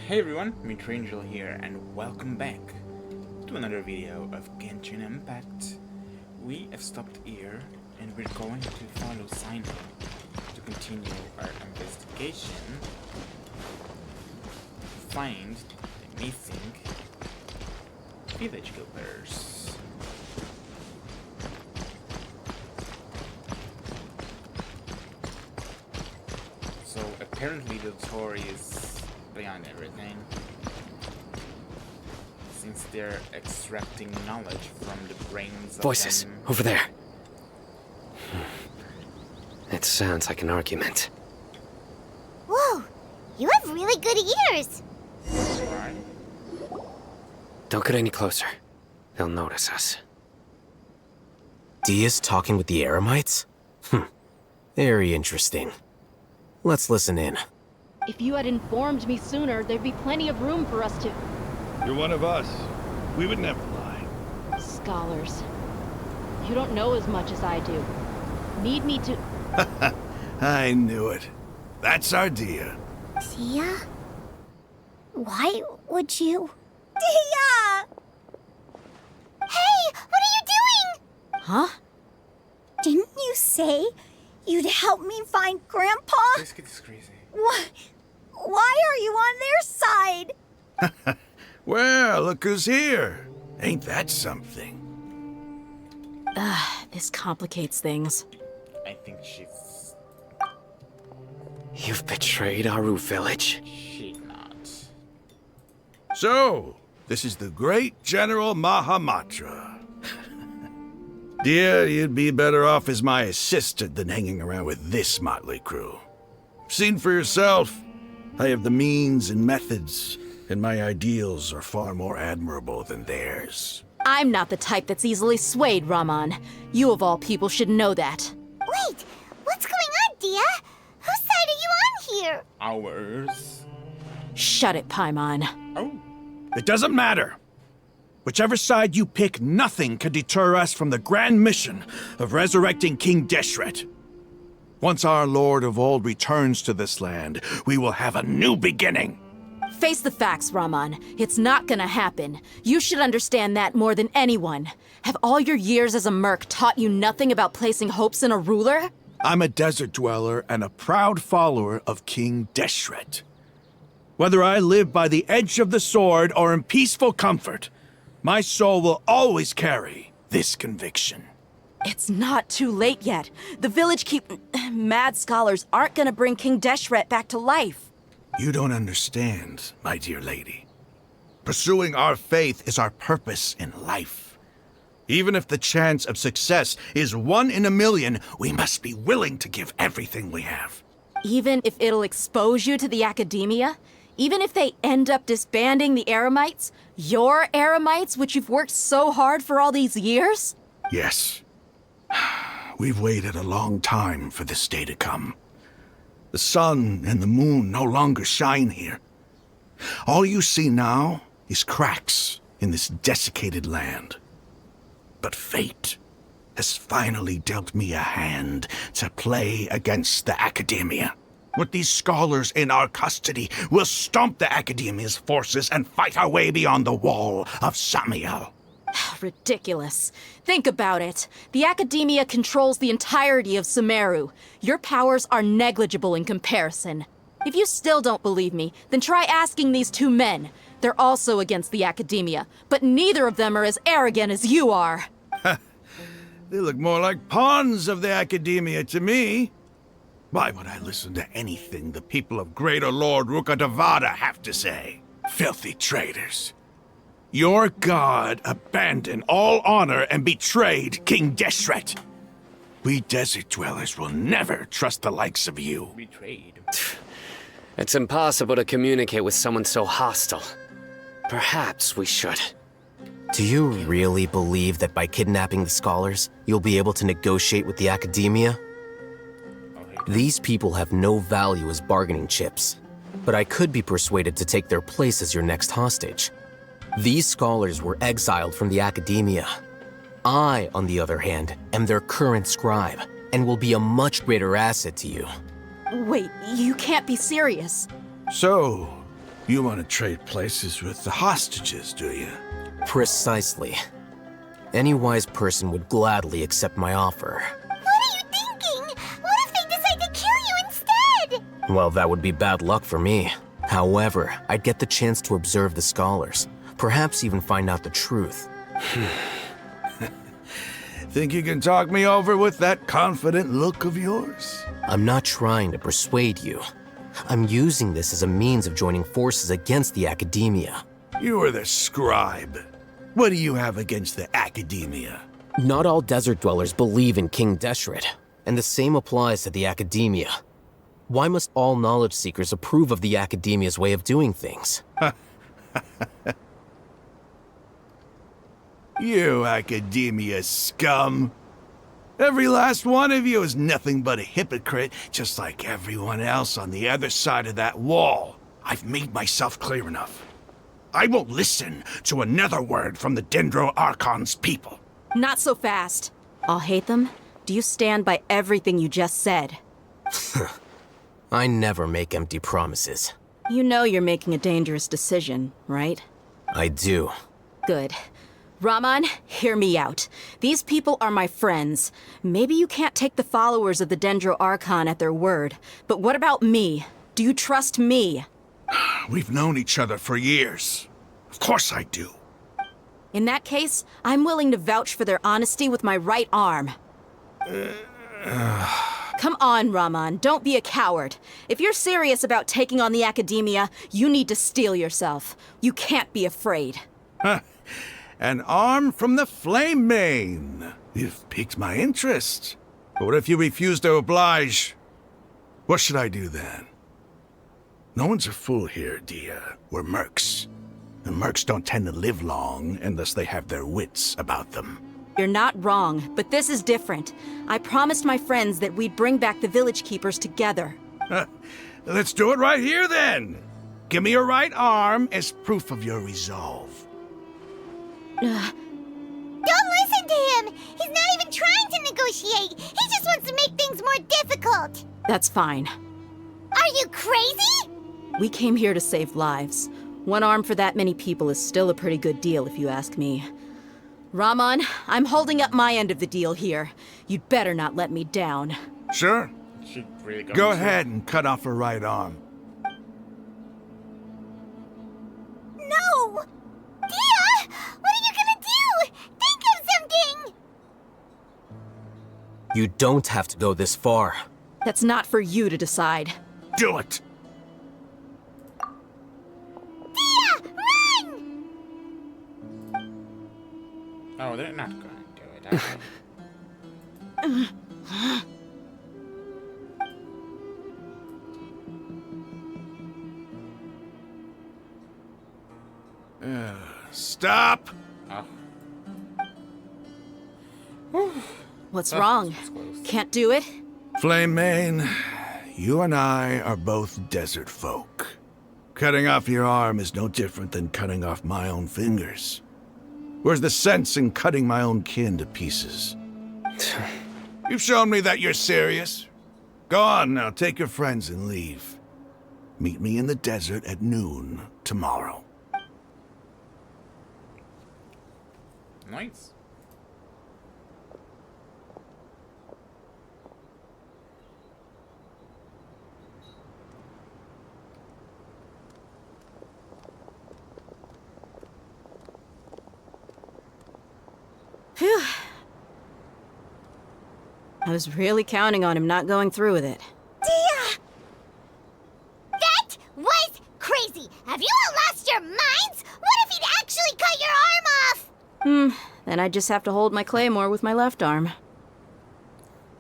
Hey everyone, miHoYo here, and welcome back to another video of Genshin Impact. We have stopped here, and we're going to follow Sino to continue our investigation to find the missing village helpers. So apparently the story is beyond everything, since they're extracting knowledge from the brains of Voices, them. over there. It sounds like an argument. Whoa, you have really good ears. Right? Don't get any closer. They'll notice us. Dia's talking with the Eremites? Very interesting. Let's listen in. If you had informed me sooner, there'd be plenty of room for us to... You're one of us. We would never lie. Scholars. You don't know as much as I do. Need me to... I knew it. That's our Dia. Dia? Why would you? Dia! Hey, what are you doing? Huh? Didn't you say you'd help me find Grandpa? This kid is crazy. Why are you on their side? Well, look who's here. Ain't that something? This complicates things. I think she's... You've betrayed Aru village. she not. So, this is the great General Mahamatra. Dia, you'd be better off as my assistant than hanging around with this motley crew. Seen for yourself. I have the means and methods, and my ideals are far more admirable than theirs. I'm not the type that's easily swayed, Raman. You of all people should know that. Wait, what's going on, Dia? Whose side are you on here? Ours? Shut it, Paimon. Oh, It doesn't matter. Whichever side you pick, nothing can deter us from the grand mission of resurrecting King Dehsret. Once our Lord of Old returns to this land, we will have a new beginning. Face the facts, Raman. It's not gonna happen. You should understand that more than anyone. Have all your years as a merc taught you nothing about placing hopes in a ruler? I'm a desert dweller and a proud follower of King Dehsret. Whether I live by the edge of the sword or in peaceful comfort, my soul will always carry this conviction. It's not too late yet. The village mad scholars aren't gonna bring King Dehsret back to life. You don't understand, my dear lady. Pursuing our faith is our purpose in life. Even if the chance of success is 1 in a million, we must be willing to give everything we have. Even if it'll expose you to the academia? Even if they end up disbanding the Eremites? Your Eremites, which you've worked so hard for all these years? Yes. We've waited a long time for this day to come. The sun and the moon no longer shine here. All you see now is cracks in this desiccated land. But fate has finally dealt me a hand to play against the academia. With these scholars in our custody, we'll stomp the academia's forces and fight our way beyond the wall of Samiel. Ridiculous. Think about it. The academia controls the entirety of Sumeru. Your powers are negligible in comparison. If you still don't believe me, then try asking these two men. They're also against the academia, but neither of them are as arrogant as you are. They look more like pawns of the academia to me. Why would I listen to anything the people of Greater Lord Rukkhadevata have to say? Filthy traitors. Your god abandoned all honor and betrayed King Dehsret. We desert dwellers will never trust the likes of you. betrayed. It's impossible to communicate with someone so hostile. Perhaps we should. Do you really believe that by kidnapping the scholars, you'll be able to negotiate with the academia? These people have no value as bargaining chips, but I could be persuaded to take their place as your next hostage. These scholars were exiled from the academia. I, on the other hand, am their current scribe, and will be a much greater asset to you. Wait, you can't be serious. So, You want to trade places with the hostages, do you? Precisely. Any wise person would gladly accept my offer. What are you thinking? What if they decide to kill you instead? Well, that would be bad luck for me. However, I'd get the chance to observe the scholars, perhaps even find out the truth. Think you can talk me over with that confident look of yours? I'm not trying to persuade you. I'm using this as a means of joining forces against the academia. You are the scribe. What do you have against the academia? Not all desert dwellers believe in King Dehsret, and the same applies to the academia. Why must all knowledge seekers approve of the academia's way of doing things? You academia scum. Every last one of you is nothing but a hypocrite, just like everyone else on the other side of that wall. I've made myself clear enough. I won't listen to another word from the Dendro Archon's people. Not so fast. I'll hate them. Do you stand by everything you just said? I never make empty promises. You know you're making a dangerous decision, right? I do. Good. Raman, hear me out. These people are my friends. Maybe you can't take the followers of the Dendro Archon at their word, but what about me? Do you trust me? We've known each other for years. Of course I do. In that case, I'm willing to vouch for their honesty with my right arm. Come on, Raman, don't be a coward. If you're serious about taking on the academia, you need to steel yourself. You can't be afraid. An arm from the Flame Mane. You've piqued my interest. But what if you refuse to oblige? What should I do then? No one's a fool here, Dia. We're mercs. And mercs don't tend to live long unless they have their wits about them. You're not wrong, but this is different. I promised my friends that we'd bring back the village keepers together. Let's do it right here then. Give me your right arm as proof of your resolve. Don't listen to him! He's not even trying to negotiate! He just wants to make things more difficult! That's fine. Are you crazy? We came here to save lives. One arm for that many people is still a pretty good deal, if you ask me. Raman, I'm holding up my end of the deal here. You'd better not let me down. Sure. She really Go ahead and cut off her right arm. No! Dia! What are you gonna do? Think of something! You don't have to go this far. That's not for you to decide. Do it! Dia! Run! Oh, they're not going to do it. Stop! What's wrong? That's close. Can't do it? Flame Mane, you and I are both desert folk. Cutting off your arm is no different than cutting off my own fingers. Where's the sense in cutting my own kin to pieces? You've shown me that you're serious. Go on now, take your friends and leave. Meet me in the desert at noon tomorrow. Nice. Phew. I was really counting on him not going through with it. Dia! That was crazy! Have you all lost your minds? What if he'd actually cut your arm off? Then I just have to hold my claymore with my left arm.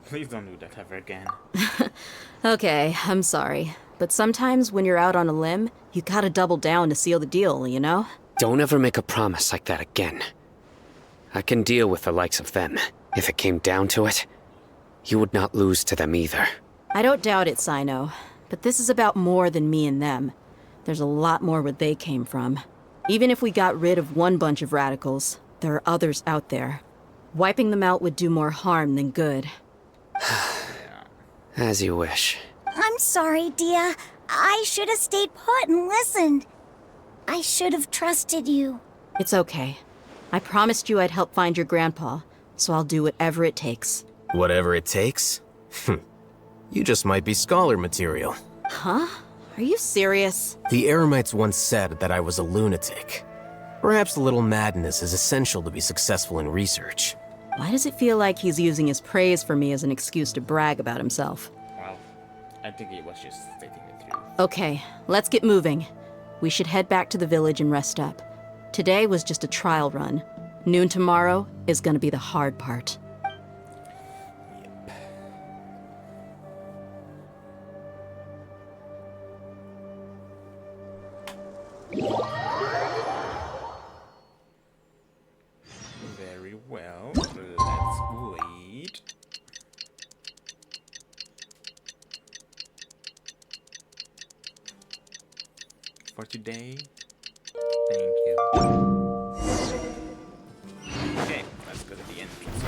Please don't do that ever again. Okay, I'm sorry. But sometimes when you're out on a limb, you gotta double down to seal the deal, you know? Don't ever make a promise like that again. I can deal with the likes of them. If it came down to it, you would not lose to them either. I don't doubt it, Sino. But this is about more than me and them. There's a lot more where they came from. Even if we got rid of one bunch of radicals, there are others out there. Wiping them out would do more harm than good. As you wish. I'm sorry, Dia. I should have stayed put and listened. I should have trusted you. It's okay. I promised you I'd help find your grandpa, so I'll do whatever it takes. Whatever it takes? You just might be scholar material. Huh? Are you serious? The Eremites once said that I was a lunatic. Perhaps a little madness is essential to be successful in research. Why does it feel like he's using his praise for me as an excuse to brag about himself? Well, I think he was just stating the truth. Okay, let's get moving. We should head back to the village and rest up. Today was just a trial run. Noon tomorrow is gonna be the hard part. Very well. Let's wait. For today, thank you. Okay, let's go to the entrance.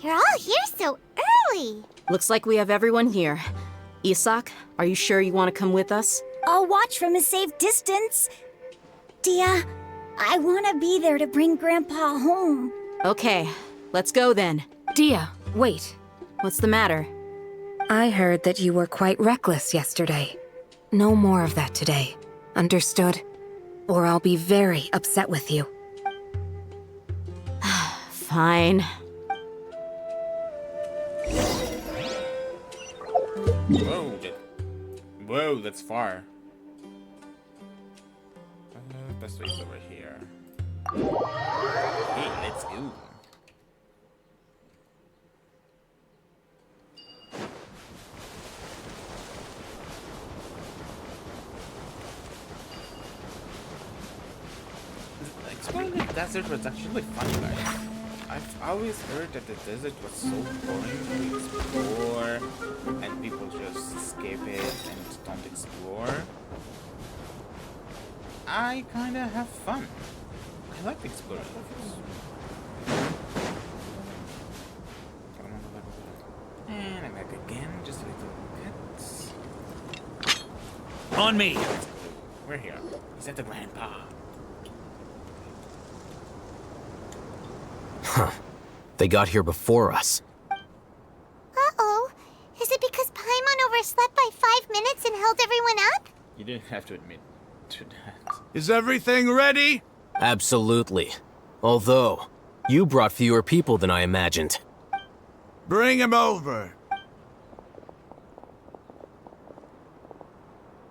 You're all here so early. Looks like we have everyone here. Isak, are you sure you want to come with us? I'll watch from a safe distance. Dia, I want to be there to bring Grandpa home. Okay, let's go then. Dia, wait. What's the matter? I heard that you were quite reckless yesterday. No more of that today. Understood? Or I'll be very upset with you. Fine. Whoa, that's far. Best way is over here. Hey, let's go. Exploring the desert was actually fun, guys. I've always heard that the desert was so boring to explore, and people just skip it and don't explore. I kinda have fun. I like exploring. And I'm back again, just a little bit. On me! We're here. Is that the grandpa? Huh. They got here before us. Uh-oh. Is it because Paimon overslept by 5 minutes and held everyone up? You didn't have to admit to that. Is everything ready? Absolutely. Although, you brought fewer people than I imagined. Bring him over.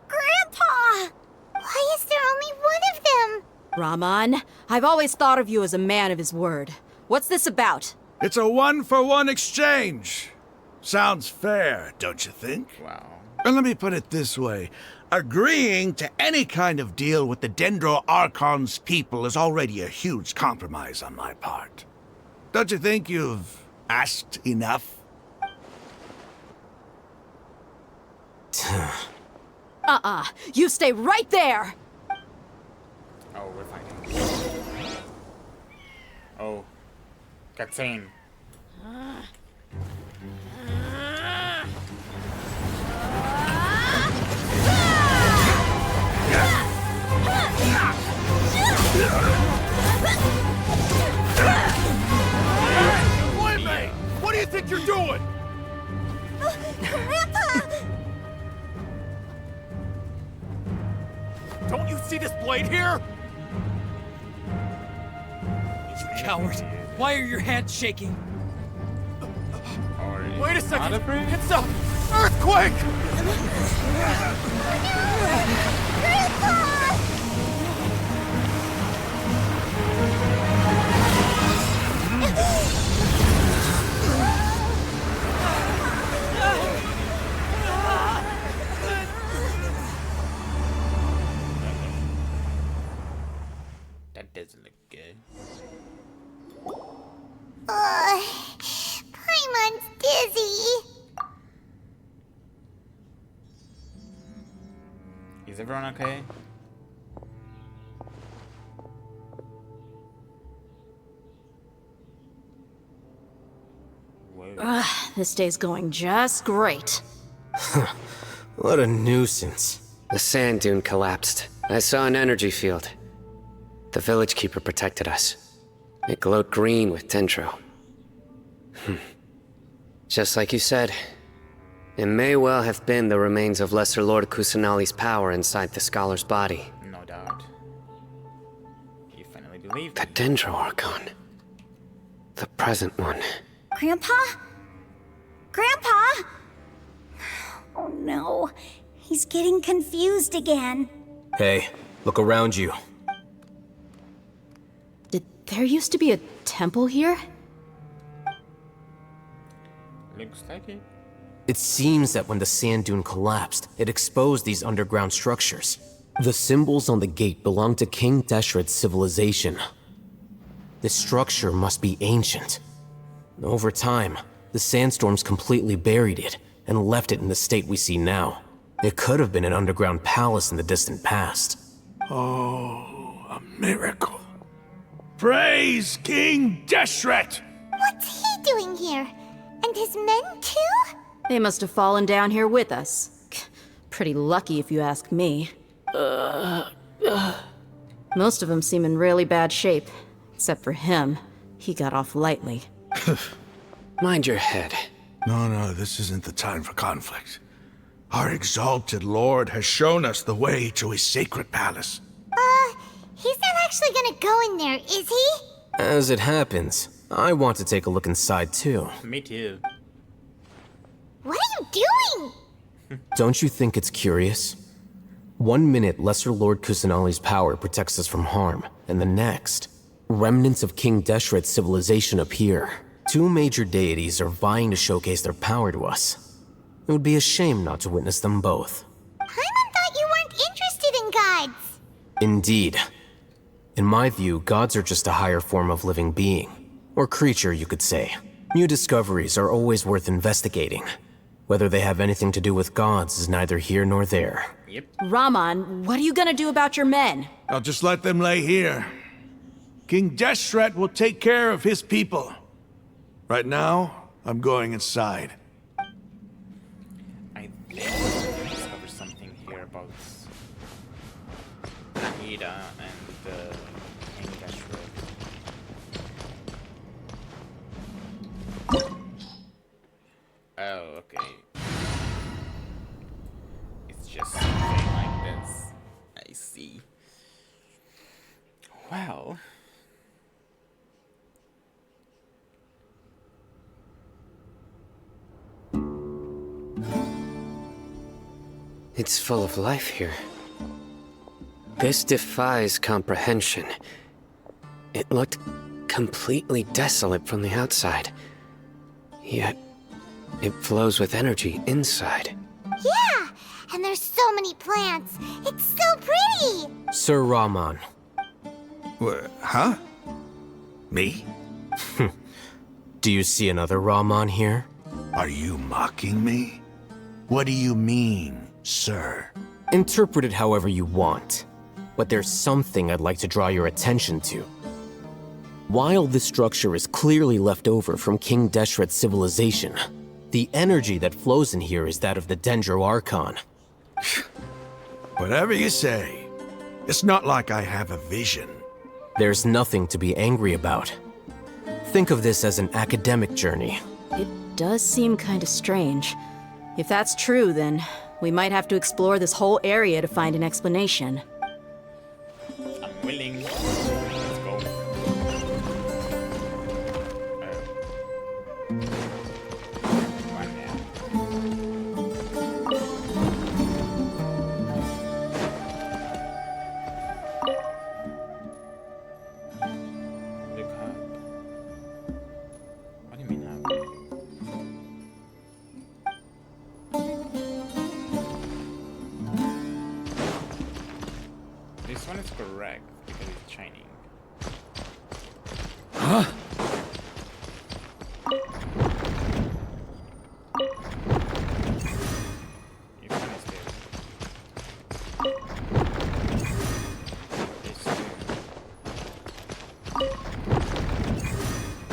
Grandpa! Why is there only one of them? Rahman, I've always thought of you as a man of his word. What's this about? It's a one-for-one exchange. Sounds fair, don't you think? Wow. And let me put it this way. Agreeing to any kind of deal with the Dendro Archon's people is already a huge compromise on my part. Don't you think you've asked enough? You stay right there! Oh, we're fighting. Oh. Cutscene. Wait, mate! What do you think you're doing? Grandpa! Don't you see this blade here? You coward! Why are your hands shaking? Or is Wait a it not second! brave? It's a earthquake! That doesn't look good. Paimon's dizzy. Is everyone okay? This day's going just great. What a nuisance. The sand dune collapsed. I saw an energy field. The village keeper protected us. It glowed green with dendro. Just like you said, it may well have been the remains of Lesser Lord Kusanali's power inside the scholar's body. No doubt. You finally believe The me. dendro archon. The present one. Grandpa? Grandpa? Oh no. He's getting confused again. Hey, look around you. Did there used to be a temple here? Looks like it. It seems that when the sand dune collapsed, it exposed these underground structures. The symbols on the gate belong to King Dehsret's civilization. This structure must be ancient. Over time, the sandstorms completely buried it and left it in the state we see now. It could have been an underground palace in the distant past. Oh, a miracle. Praise King Dehsret! What's he doing here? And his men too? They must have fallen down here with us. Pretty lucky if you ask me. Most of them seem in really bad shape. Except for him. He got off lightly. Mind your head. No, this isn't the time for conflict. Our exalted lord has shown us the way to his sacred palace. He's not actually gonna go in there, is he? As it happens, I want to take a look inside too. Me too. What are you doing? Don't you think it's curious? 1 minute, Lesser Lord Kusanali's power protects us from harm, and the next, remnants of King Dehsret's civilization appear. 2 major deities are vying to showcase their power to us. It would be a shame not to witness them both. Paimon thought you weren't interested in gods. Indeed. In my view, gods are just a higher form of living being. Or creature, you could say. New discoveries are always worth investigating. Whether they have anything to do with gods is neither here nor there. Yep. Raman, what are you gonna do about your men? I'll just let them lay here. King Dehsret will take care of his people. Right now, I'm going inside. I think I discovered something here about Nahida and King Dehsret. Oh, okay. It's just something like this. I see. Well. It's full of life here. This defies comprehension. It looked completely desolate from the outside. Yet, it flows with energy inside. Yeah, and there's so many plants. It's so pretty. Sir Raman. Huh? Me? Do you see another Raman here? Are you mocking me? What do you mean, sir? Interpret it however you want. But there's something I'd like to draw your attention to. While this structure is clearly left over from King Dehsret's civilization, the energy that flows in here is that of the Dendro Archon. Whatever you say. It's not like I have a vision. There's nothing to be angry about. Think of this as an academic journey. It does seem kinda strange. If that's true, then we might have to explore this whole area to find an explanation. I'm willing. Let's go. One now. Look up. What do you mean up? This one is correct because it's shining. You can escape.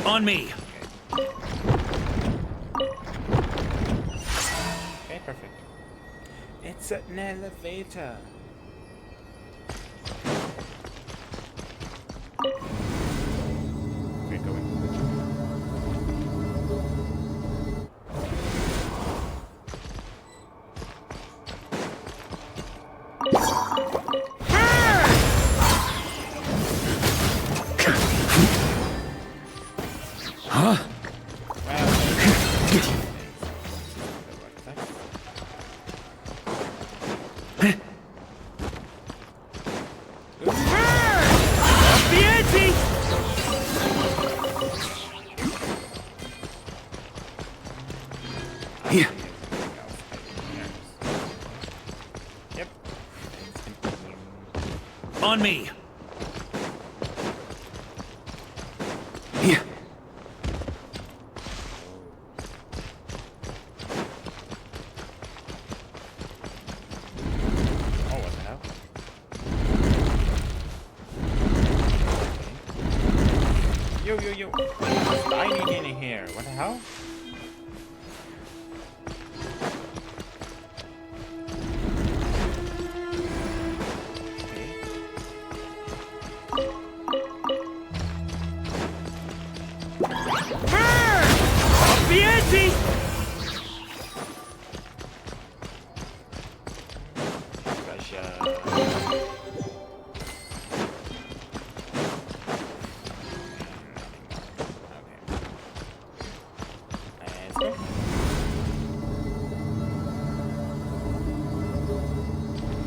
On me. perfect. It's an elevator. We're going. Huh? Here. Yep. On me. Here. Oh, what the hell? Yo, yo, yo. It's dying in here. What the hell?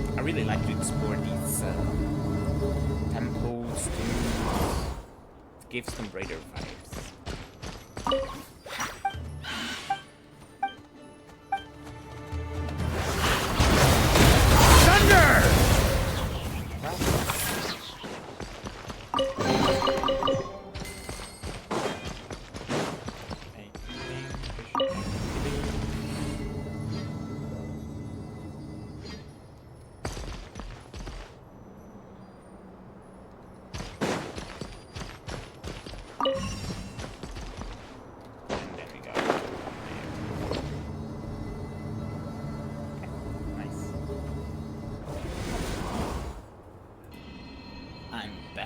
I really like to explore these temples to give some raider vibes.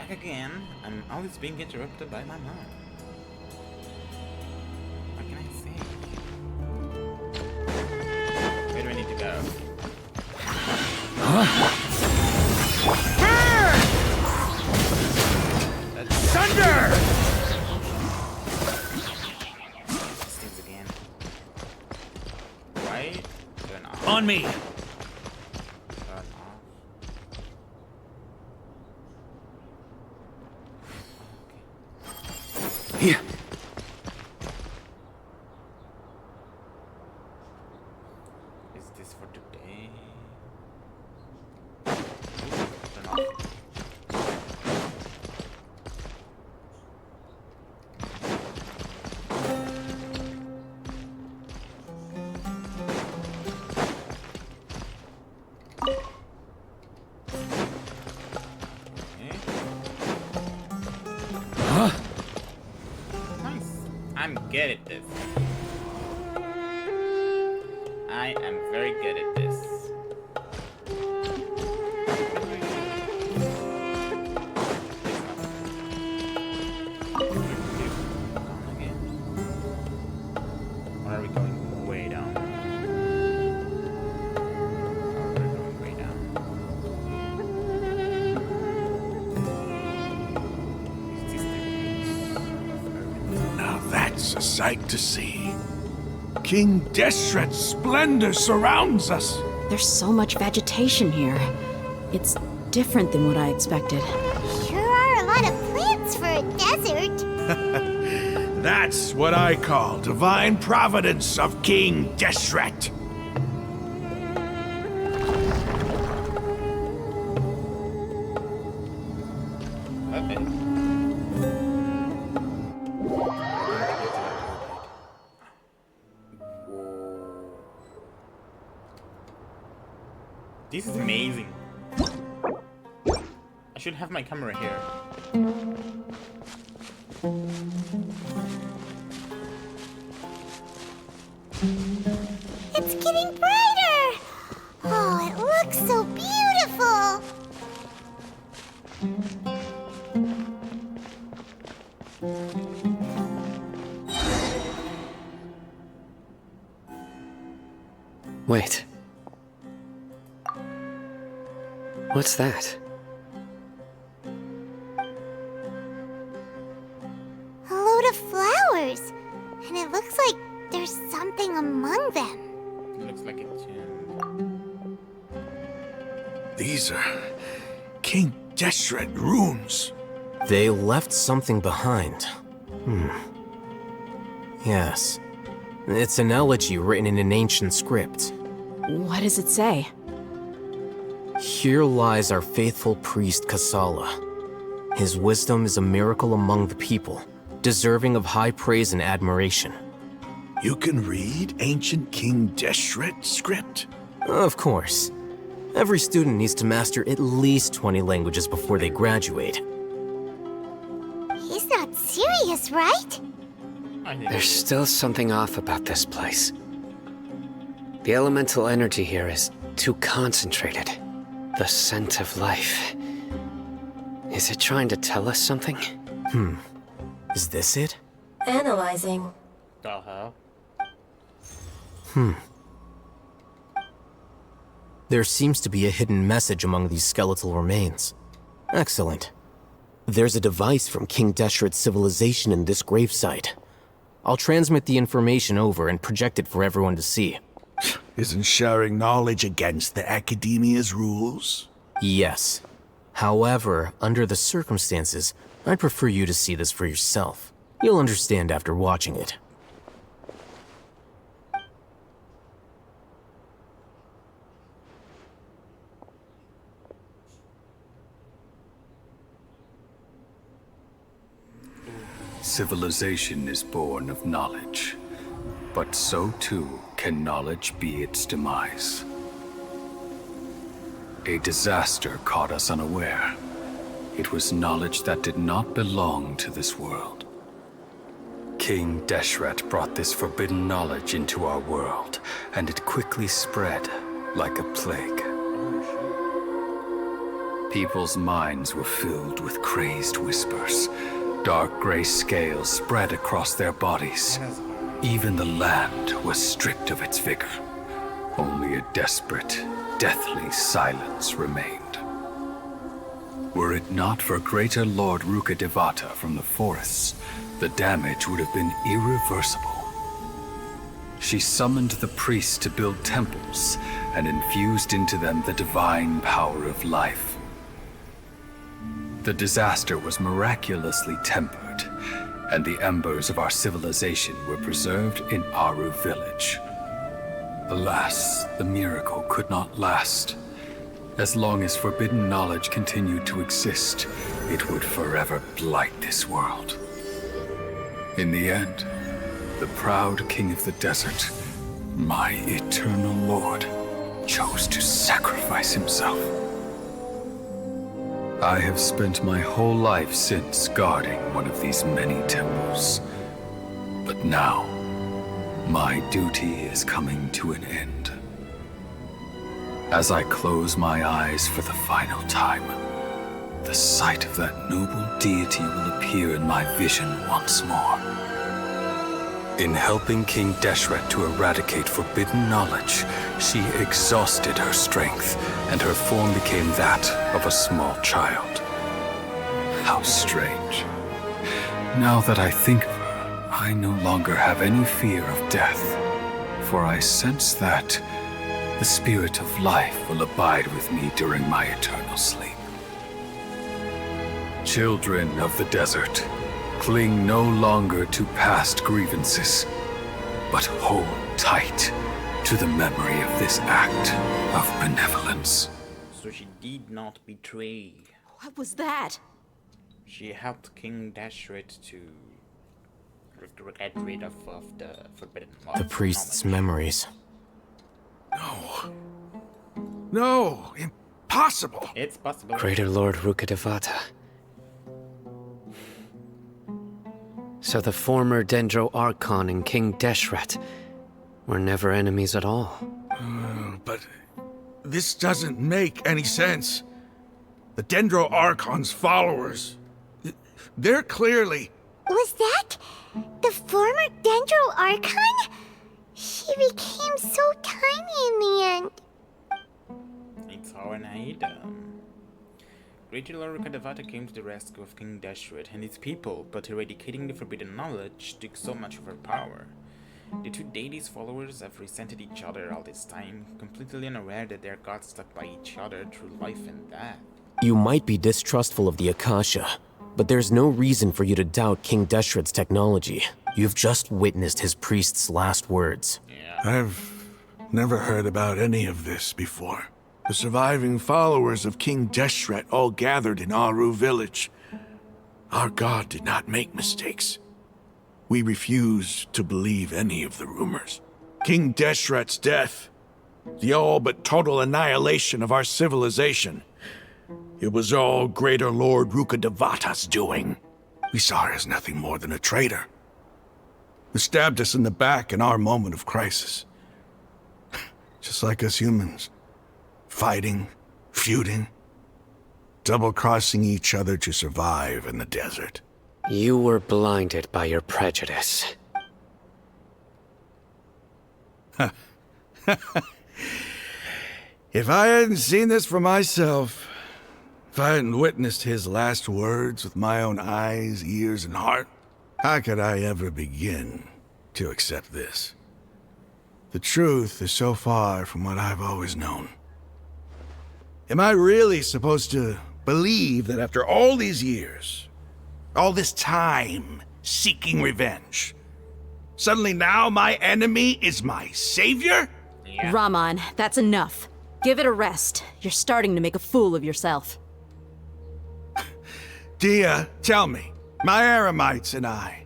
Again, I'm always being interrupted by my mom. What can I say? Where do I need to go? That's thunder! These things again. Right? Turn off. On me. Here. Is this for today? Turn off. I'm good at this. I am very good at this. Or are we going way down? Oh, we're going way down. Is this the Now that's a sight to see. King Dehsret's splendor surrounds us. There's so much vegetation here. It's different than what I expected. Sure are a lot of plants for a desert. That's what I call divine providence of King Dehsret. Okay. This is amazing. I should have my camera here. It's getting bright. Wait. What's that? A load of flowers. And it looks like there's something among them. It looks like a tomb. These are King Dehsret runes. They left something behind. Yes. It's an elegy written in an ancient script. What does it say? Here lies our faithful priest Kasala. His wisdom is a miracle among the people, deserving of high praise and admiration. You can read ancient King Dehsret script? Of course. Every student needs to master at least 20 languages before they graduate. He's not serious, right? I think There's still something off about this place. The elemental energy here is too concentrated. The scent of life. Is it trying to tell us something? Is this it? Analyzing. the hell? There seems to be a hidden message among these skeletal remains. Excellent. There's a device from King Dehsret's civilization in this gravesite. I'll transmit the information over and project it for everyone to see. Isn't sharing knowledge against the Academia's rules? Yes. However, under the circumstances, I'd prefer you to see this for yourself. You'll understand after watching it. Civilization is born of knowledge, but so too can knowledge be its demise. A disaster caught us unaware. It was knowledge that did not belong to this world. King Dehsret brought this forbidden knowledge into our world, and it quickly spread like a plague. People's minds were filled with crazed whispers. Dark gray scales spread across their bodies. Even the land was stripped of its vigor. Only a desperate, deathly silence remained. Were it not for greater Lord Rukkhadevata from the forests, the damage would have been irreversible. She summoned the priests to build temples and infused into them the divine power of life. The disaster was miraculously tempered, and the embers of our civilization were preserved in Aru village. Alas, the miracle could not last. As long as forbidden knowledge continued to exist, it would forever blight this world. In the end, the proud king of the desert, my eternal lord, chose to sacrifice himself. I have spent my whole life since guarding one of these many temples. But now, my duty is coming to an end. As I close my eyes for the final time, the sight of that noble deity will appear in my vision once more. In helping King Dehsret to eradicate forbidden knowledge, she exhausted her strength, and her form became that of a small child. How strange. Now that I think of her, I no longer have any fear of death, for I sense that the spirit of life will abide with me during my eternal sleep. Children of the desert, cling no longer to past grievances, but hold tight to the memory of this act of benevolence. So she did not betray. What was that? She helped King Dehsret to get rid of the forbidden The priest's memories. No, impossible. It's possible. Greater Lord Rukkhadevata. So the former Dendro Archon and King Dehsret were never enemies at all. But this doesn't make any sense. The Dendro Archon's followers, they're clearly... Was that the former Dendro Archon? He became so tiny in the end. It's how an Aida. Great Lord Rukkhadevata came to the rescue of King Dehsret and his people, but eradicating the forbidden knowledge took so much of her power. The two deities' followers have resented each other all this time, completely unaware that their gods stuck by each other through life and death. You might be distrustful of the Akasha, but there's no reason for you to doubt King Deshret's technology. You've just witnessed his priest's last words. Yeah. I've never heard about any of this before. The surviving followers of King Dehsret all gathered in Aru village. Our god did not make mistakes. We refused to believe any of the rumors. King Deshret's death, the all but total annihilation of our civilization, it was all Greater Lord Rukkhadevata's doing. We saw her as nothing more than a traitor, who stabbed us in the back in our moment of crisis. Just like us humans. Fighting, feuding, double-crossing each other to survive in the desert. You were blinded by your prejudice. If I hadn't seen this for myself, if I hadn't witnessed his last words with my own eyes, ears, and heart, how could I ever begin to accept this? The truth is so far from what I've always known. Am I really supposed to believe that after all these years, all this time seeking revenge, suddenly now my enemy is my savior? Yeah. Raman, that's enough. Give it a rest. You're starting to make a fool of yourself. Dia, tell me, my Eremites and I,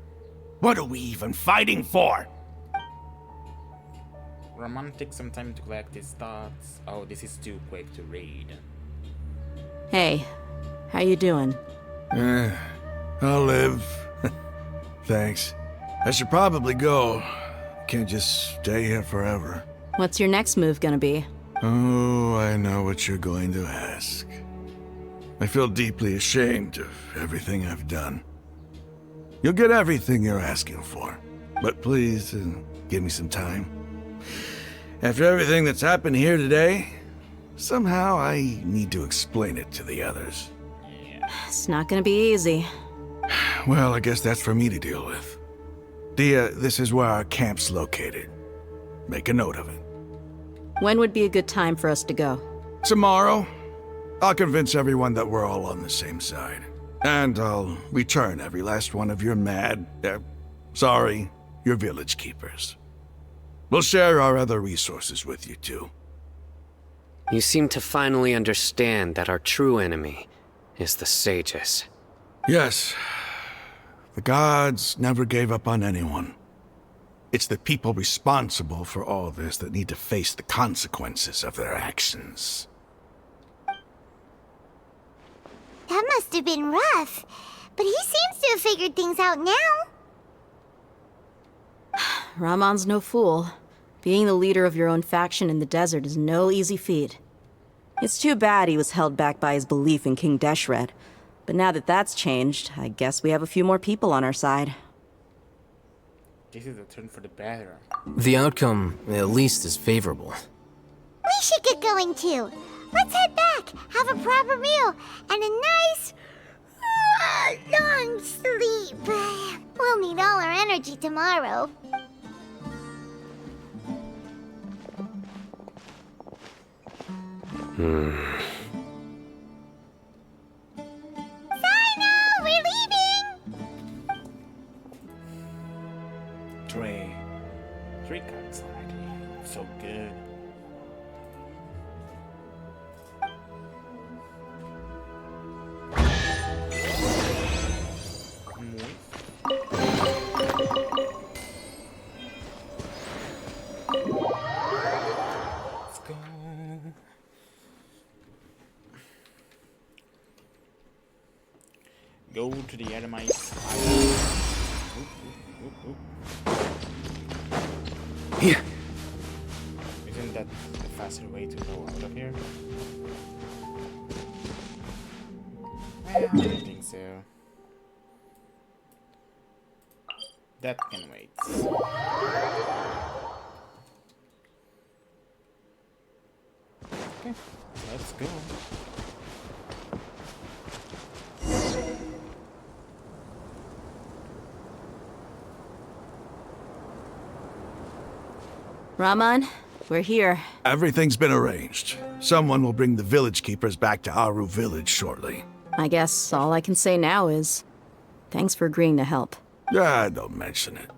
what are we even fighting for? Raman takes some time to collect his thoughts. Oh, this is too quick to read. Hey, how you doing? I'll live. Thanks. I should probably go. Can't just stay here forever. What's your next move gonna be? Oh, I know what you're going to ask. I feel deeply ashamed of everything I've done. You'll get everything you're asking for, but please give me some time. After everything that's happened here today, somehow I need to explain it to the others. It's not gonna be easy. Well, I guess that's for me to deal with. Dia, this is where our camp's located. Make a note of it. When would be a good time for us to go? Tomorrow, I'll convince everyone that we're all on the same side. And I'll return every last one of your your village keepers. We'll share our other resources with you, too. You seem to finally understand that our true enemy is the sages. Yes. The gods never gave up on anyone. It's the people responsible for all this that need to face the consequences of their actions. That must have been rough, but he seems to have figured things out now. Ramon's no fool. Being the leader of your own faction in the desert is no easy feat. It's too bad he was held back by his belief in King Dehsret. But now that that's changed, I guess we have a few more people on our side. This is a turn for the better. The outcome, at least, is favorable. We should get going too. Let's head back, have a proper meal, and a nice, long sleep. We'll need all our energy tomorrow. Sino, we're leaving! Three cuts already. So good. Let's go. Go to the Adamites. Here. Isn't that the faster way to go out of here? Well, I don't think so. That can wait. Okay, let's go. Raman, we're here. Everything's been arranged. Someone will bring the village keepers back to Aru village shortly. I guess all I can say now is thanks for agreeing to help. Ah, don't mention it.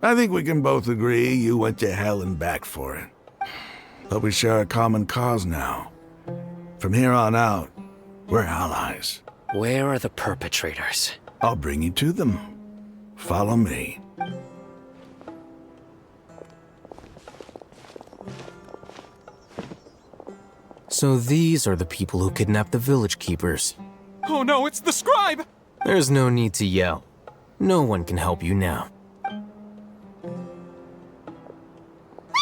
I think we can both agree you went to hell and back for it. But we share a common cause now. From here on out, we're allies. Where are the perpetrators? I'll bring you to them. Follow me. So these are the people who kidnapped the village keepers. Oh no, it's the scribe! There's no need to yell. No one can help you now. We've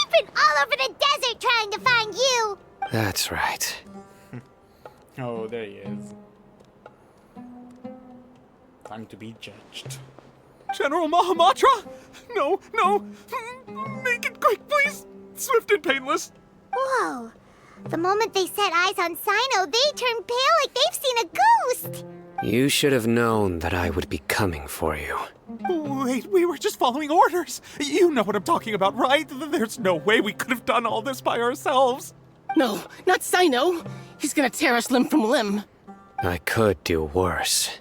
been all over the desert trying to find you! That's right. Oh, there he is. Time to be judged. General Mahamatra? No, no! Make it quick, please! Swift and painless! Whoa. The moment they set eyes on Sino, they turned pale like they've seen a ghost! You should have known that I would be coming for you. Wait, we were just following orders. You know what I'm talking about, right? There's no way we could have done all this by ourselves. No, not Sino. He's gonna tear us limb from limb. I could do worse.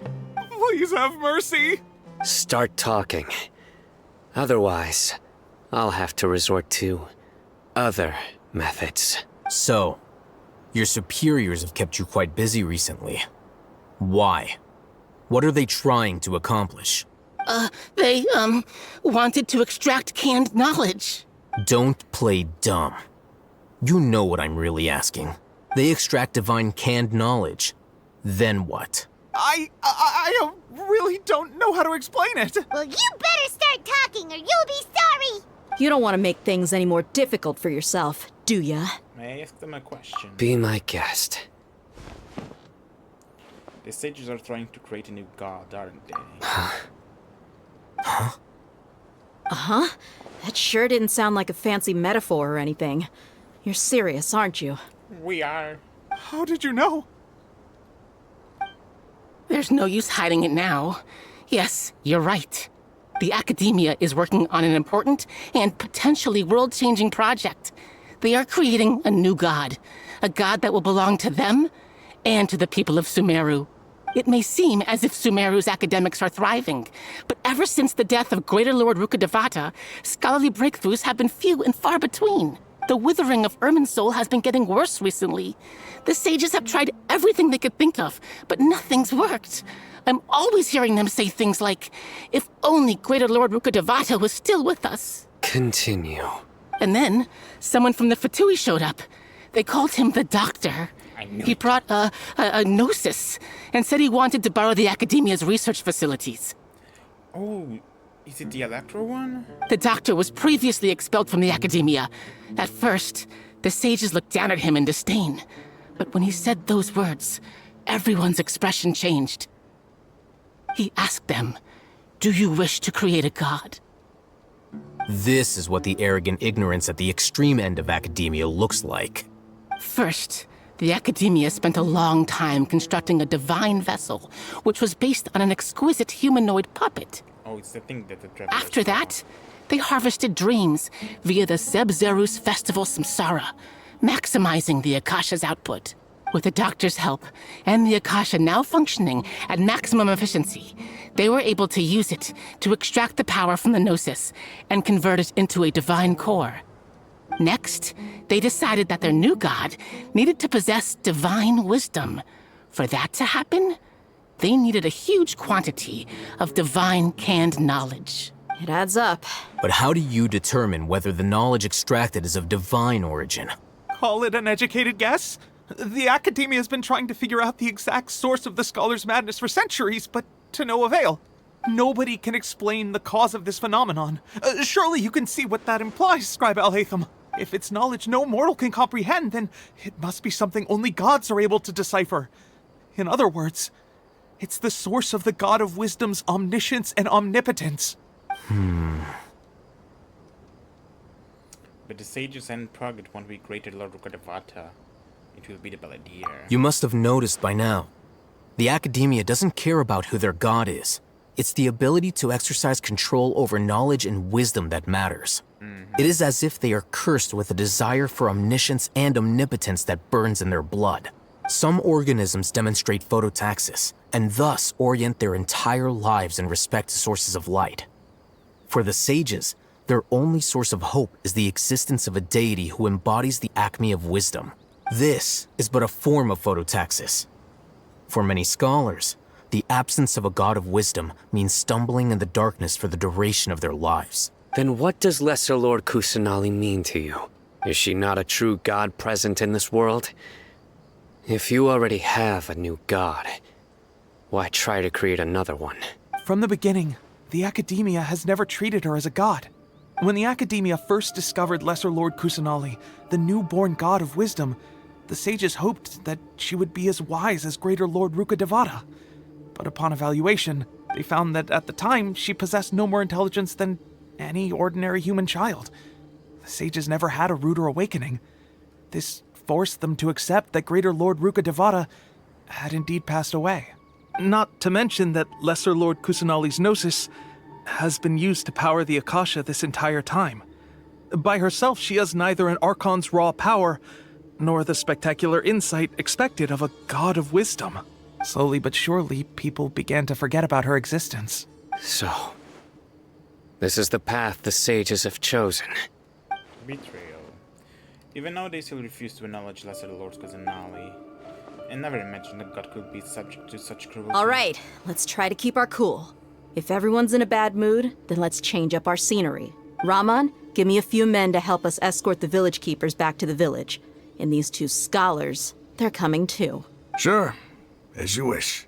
Please have mercy. Start talking. Otherwise, I'll have to resort to other methods. So, your superiors have kept you quite busy recently. Why? What are they trying to accomplish? They wanted to extract canned knowledge. Don't play dumb. You know what I'm really asking. They extract divine canned knowledge. Then what? I really don't know how to explain it. Well, you better start talking or you'll be sorry! You don't want to make things any more difficult for yourself, do ya? May I ask them a question? Be my guest. The sages are trying to create a new god, aren't they? Uh-huh. That sure didn't sound like a fancy metaphor or anything. You're serious, aren't you? We are. How did you know? There's no use hiding it now. Yes, you're right. The Academia is working on an important and potentially world-changing project. They are creating a new god. A god that will belong to them and to the people of Sumeru. It may seem as if Sumeru's academics are thriving, but ever since the death of Greater Lord Rukkhadevata, scholarly breakthroughs have been few and far between. The withering of Irminsul has been getting worse recently. The sages have tried everything they could think of, but nothing's worked. I'm always hearing them say things like, if only Greater Lord Rukkhadevata was still with us. Continue. And then, someone from the Fatui showed up. They called him the Doctor. He brought a gnosis and said he wanted to borrow the Academia's research facilities. Oh, is it the Electro one? The Doctor was previously expelled from the Academia. At first, the sages looked down at him in disdain. But when he said those words, everyone's expression changed. He asked them, "Do you wish to create a god?" This is what the arrogant ignorance at the extreme end of academia looks like. First, the Academia spent a long time constructing a divine vessel, which was based on an exquisite humanoid puppet. Oh, it's the thing that the travelers After that, they harvested dreams via the Zeb-Zerus Festival Samsara, maximizing the Akasha's output. With the Doctor's help, and the Akasha now functioning at maximum efficiency, they were able to use it to extract the power from the Gnosis and convert it into a divine core. Next, they decided that their new god needed to possess divine wisdom. For that to happen, they needed a huge quantity of divine canned knowledge. It adds up. But how do you determine whether the knowledge extracted is of divine origin? Call it an educated guess? The Academia has been trying to figure out the exact source of the scholar's madness for centuries, but to no avail. Nobody can explain the cause of this phenomenon. Surely you can see what that implies, Scribe Al-Haytham. If it's knowledge no mortal can comprehend, then it must be something only gods are able to decipher. In other words, it's the source of the God of Wisdom's omniscience and omnipotence. But the sage's end product won't be greater Lord Rukadevata. It will be the Balladeer. You must have noticed by now. The Academia doesn't care about who their god is. It's the ability to exercise control over knowledge and wisdom that matters. It is as if they are cursed with a desire for omniscience and omnipotence that burns in their blood. Some organisms demonstrate phototaxis, and thus orient their entire lives in respect to sources of light. For the sages, their only source of hope is the existence of a deity who embodies the acme of wisdom. This is but a form of phototaxis. For many scholars, the absence of a god of wisdom means stumbling in the darkness for the duration of their lives. Then what does Lesser Lord Kusanali mean to you? Is she not a true god present in this world? If you already have a new god, why try to create another one? From the beginning, the Academia has never treated her as a god. When the Academia first discovered Lesser Lord Kusanali, the newborn god of wisdom, the sages hoped that she would be as wise as Greater Lord Rukadevata. But upon evaluation, they found that at the time, she possessed no more intelligence than any ordinary human child. The sages never had a ruder awakening. This forced them to accept that Greater Lord Rukadevata had indeed passed away. Not to mention that Lesser Lord Kusanali's gnosis has been used to power the Akasha this entire time. By herself, she has neither an Archon's raw power, nor the spectacular insight expected of a god of wisdom. Slowly but surely, people began to forget about her existence. So, this is the path the sages have chosen. Betrayal. Even now, they still refuse to acknowledge Lesser Lord Kusanali, and never imagined that God could be subject to such cruelty. All right, let's try to keep our cool. If everyone's in a bad mood, then let's change up our scenery. Raman, give me a few men to help us escort the village keepers back to the village. And these two scholars, they're coming too. Sure, as you wish.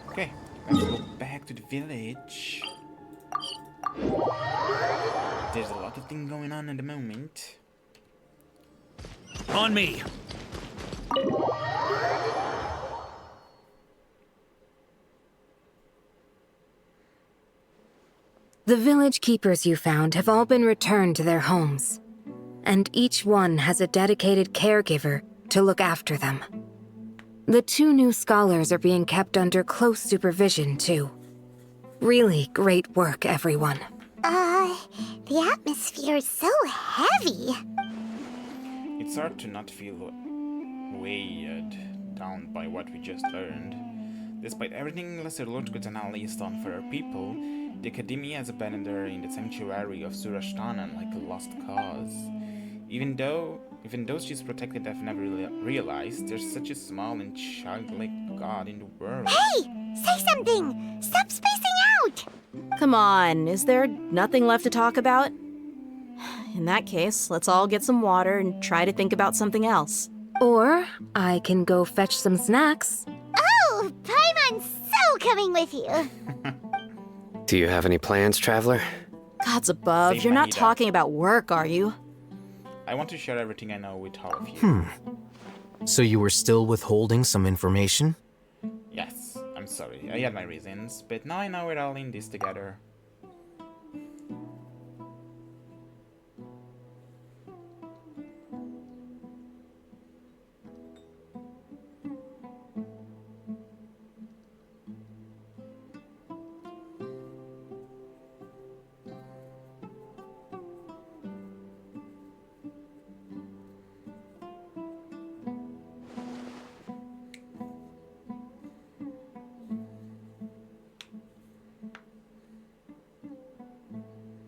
Okay, let's go back to the village. There's a lot of things going on at the moment. On me! The village keepers you found have all been returned to their homes, and each one has a dedicated caregiver to look after them. The two new scholars are being kept under close supervision, too. Really great work, everyone. The atmosphere is so heavy. It's hard to not feel weighed down by what we just learned. Despite everything Lesser Lord Kusanali has done for our people, the Academia has abandoned her in the sanctuary of Surashtanan like a lost cause. Even though she's protected, I've never realized there's such a small and childlike god in the world. Hey! Say something! Stop spacing out! Come on, is there nothing left to talk about? In that case, let's all get some water and try to think about something else. Or I can go fetch some snacks. Oh! Paimon's so coming with you! Do you have any plans, Traveler? Gods above, Save you're not Mahida. talking about work, are you? I want to share everything I know with all of you. So you were still withholding some information? Yes, I'm sorry. I had my reasons, but now I know we're all in this together.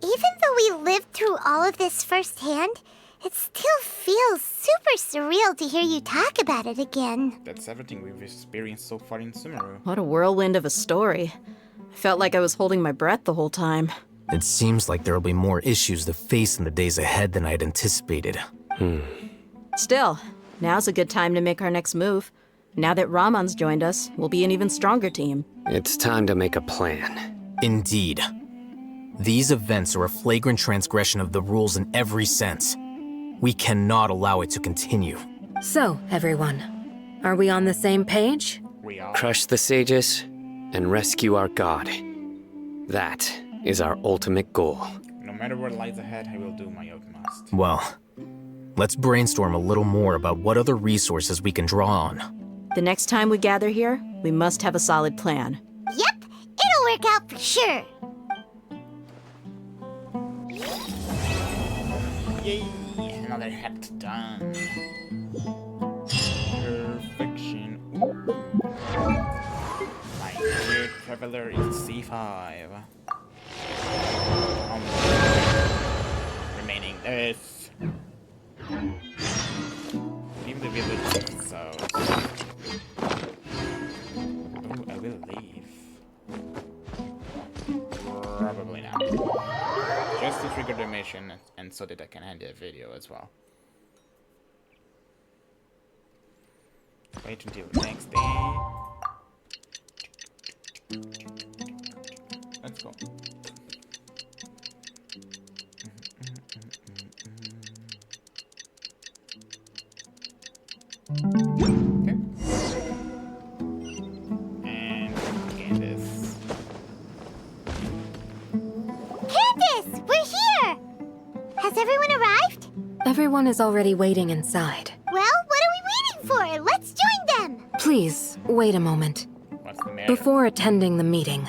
Even though we lived through all of this firsthand, it still feels super surreal to hear you talk about it again. That's everything we've experienced so far in Sumeru. What a whirlwind of a story. I felt like I was holding my breath the whole time. It seems like there'll be more issues to face in the days ahead than I'd anticipated. Still, now's a good time to make our next move. Now that Raman's joined us, we'll be an even stronger team. It's time to make a plan. Indeed. These events are a flagrant transgression of the rules in every sense. We cannot allow it to continue. So, everyone, are we on the same page? We are. Crush the sages and rescue our god. That is our ultimate goal. No matter what lies ahead, I will do my utmost. Well, let's brainstorm a little more about what other resources we can draw on. The next time we gather here, we must have a solid plan. Yep, it'll work out for sure. Yay! Another hat done. Perfection. Ooh. My dear traveler is C5. Remaining this. Leave the village so. Ooh, I will leave. Probably not. Just to trigger the mission and so that I can end the video as well. Wait until the next day. Let's go. Okay. And Candace. Candace, we're here! Has everyone arrived? Everyone is already waiting inside. Well, what are we waiting for? Let's join them! Please, wait a moment. What's the matter? Before attending the meeting,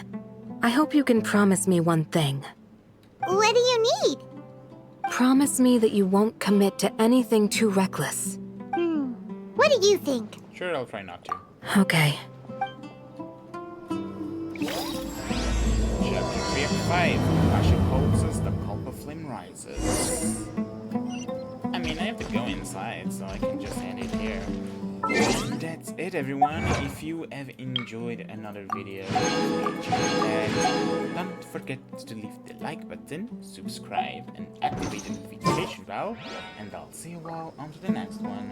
I hope you can promise me one thing. What do you need? Promise me that you won't commit to anything too reckless. What do you think? Sure, I'll try not to. Okay. Chapter 3 of 5. Russia poses, the cult of flame rises. I mean, I have to go inside, so I can just end it here. And that's it, everyone. If you have enjoyed another video, don't forget to leave the like button, subscribe, and activate the notification bell. And I'll see you all on to the next one.